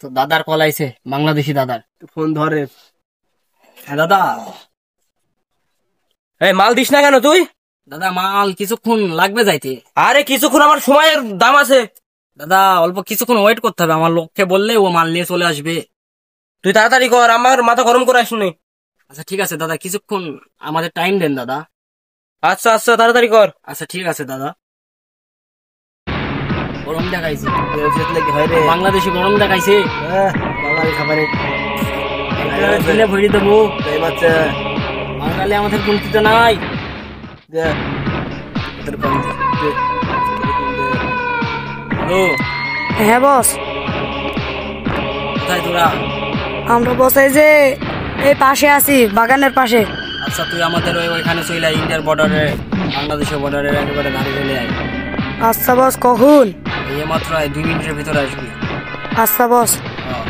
তো দাদার কল আইছে, বাংলাদেশি দাদার। ফোন ধরে। হ্যাঁ দাদা। এই মাল দিস না কেন তুই? দাদা মাল কিছুক্ষণ লাগবে যাইতে। আরে কিছুক্ষণ, আমার সময়ের দাম আছে। দাদা অল্প কিছুক্ষণ ওয়েট করতে হবে, আমার লোককে বললে ও মাল নিয়ে চলে আসবে। তুই তাড়াতাড়ি কর, আমার মাথা গরম করে আসুন। আচ্ছা ঠিক আছে দাদা, কিছুক্ষণ আমাদের টাইম দেন দাদা। আচ্ছা আচ্ছা, তাড়াতাড়ি কর। আচ্ছা ঠিক আছে দাদা। গরম দেখাইছে, বাংলাদেশ বাংলাদেশি গরম দেখাইছে। বাঙালি খাবারে দিলে ভরি দেবো, বাঙালি আমাদের গুনতিতে নাই। হ্যালো, হ্যাঁ বস, কোথায় তোরা? আমরা বসাই যে এই পাশে আছি, বাগানের পাশে। আচ্ছা তুই আমাদের ওইখানে চলে আয়, ইন্ডিয়ার বর্ডারে, বাংলাদেশের বর্ডারের একেবারে ধারে চলে আয়। আচ্ছা বস, কখন? এই মাত্র 2 মিনিটের ভিতরে আসবি। আচ্ছা বস। হ্যাঁ।